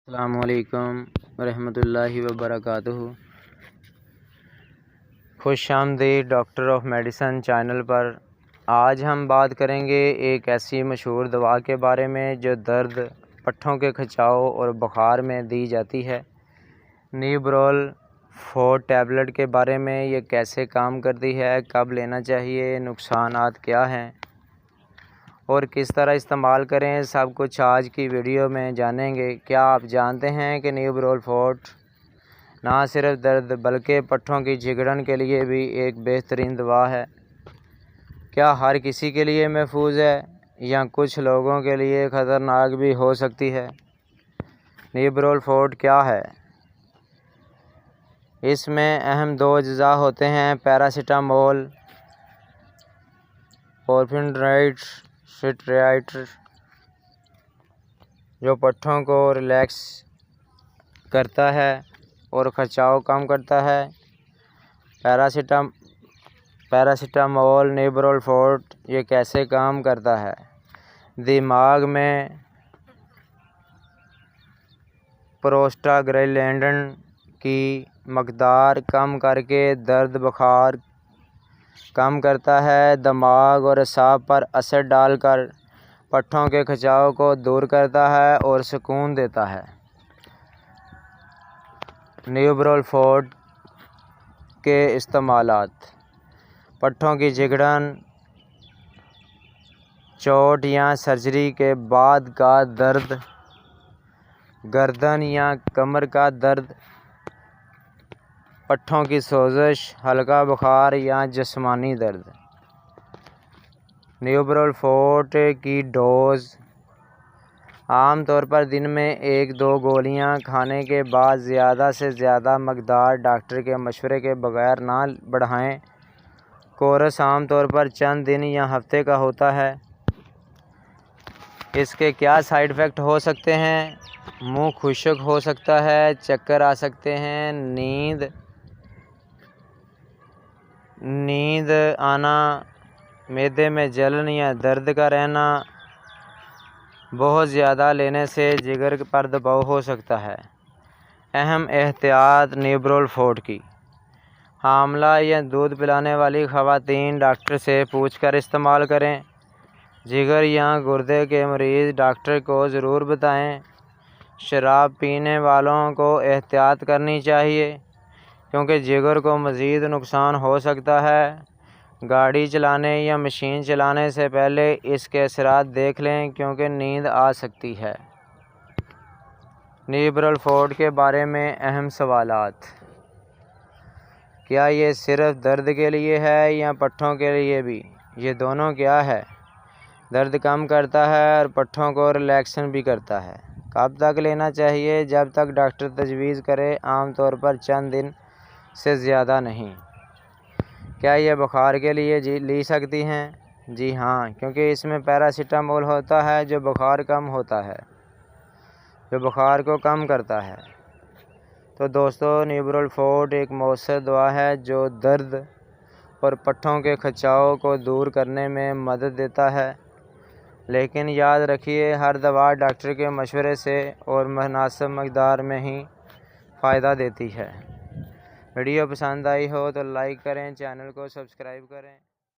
अस्सलामुअलैकुम रहमतुल्लाहि व बरकातुहू। खुश आमदीद डॉक्टर ऑफ मेडिसन चैनल पर। आज हम बात करेंगे एक ऐसी मशहूर दवा के बारे में जो दर्द, पट्ठों के खिंचाव और बुखार में दी जाती है। न्यूब्रोल 4 टैबलेट के बारे में। ये कैसे काम करती है, कब लेना चाहिए, नुकसानात क्या हैं और किस तरह इस्तेमाल करें, सब कुछ आज की वीडियो में जानेंगे। क्या आप जानते हैं कि न्यूब्रोल 4 ना सिर्फ दर्द बल्कि पट्ठों की जिगड़न के लिए भी एक बेहतरीन दवा है। क्या हर किसी के लिए महफूज है या कुछ लोगों के लिए ख़तरनाक भी हो सकती है? न्यूब्रोल 4 क्या है? इसमें अहम 2 अज्जा होते हैं, पैरासीटामोल और सिट्राइट, जो पट्ठों को रिलैक्स करता है और खिंचाव कम करता है। पैरासीटामोल न्यूब्रोल 4 ये कैसे काम करता है? दिमाग में प्रोस्टाग्लैंडिन की मकदार कम करके दर्द बुखार कम करता है। दिमाग और असाब पर असर डालकर पट्ठों के खिंचाव को दूर करता है और सुकून देता है। न्यूब्रोल 4 के इस्तेमालात: पट्ठों की जिगड़न, चोट या सर्जरी के बाद का दर्द, गर्दन या कमर का दर्द, पट्ठों की सोजश, हल्का बुखार या जिस्मानी दर्द। न्यूब्रोल 4 की डोज: आम तौर पर दिन में 1-2 गोलियां खाने के बाद ज़्यादा से ज़्यादा मकदार डॉक्टर के मशवरे के बगैर ना बढ़ाएं। कोर्स आम तौर पर चंद दिन या हफ्ते का होता है। इसके क्या साइड इफ़ेक्ट हो सकते हैं? मुंह खुश्क हो सकता है, चक्कर आ सकते हैं, नींद आना, मैदे में जलन या दर्द का रहना। बहुत ज़्यादा लेने से जिगर पर दबाव हो सकता है। अहम एहतियात न्यूब्रोल 4 की: हामला या दूध पिलाने वाली ख़वातीन डॉक्टर से पूछकर इस्तेमाल करें। जिगर या गुर्दे के मरीज़ डॉक्टर को ज़रूर बताएं। शराब पीने वालों को एहतियात करनी चाहिए क्योंकि जिगर को मज़ीद नुकसान हो सकता है। गाड़ी चलाने या मशीन चलाने से पहले इसके असरात देख लें क्योंकि नींद आ सकती है। न्यूब्रोल 4 के बारे में अहम सवालात: क्या ये सिर्फ दर्द के लिए है या पट्ठों के लिए भी? ये दोनों क्या है? दर्द कम करता है और पट्ठों को रिलैक्सन भी करता है। कब तक लेना चाहिए? जब तक डॉक्टर तजवीज़ करे, आमतौर पर चंद दिन से ज़्यादा नहीं। क्या ये बुखार के लिए ली सकती हैं? जी हाँ, क्योंकि इसमें पैरासीटामोल होता है जो बुखार को कम करता है। तो दोस्तों, न्यूब्रोल 4 एक मौसर दवा है जो दर्द और पट्ठों के खिंचाव को दूर करने में मदद देता है। लेकिन याद रखिए, हर दवा डॉक्टर के मशवरे से और मुनासिब मकदार में ही फ़ायदा देती है। वीडियो पसंद आई हो तो लाइक करें, चैनल को सब्सक्राइब करें।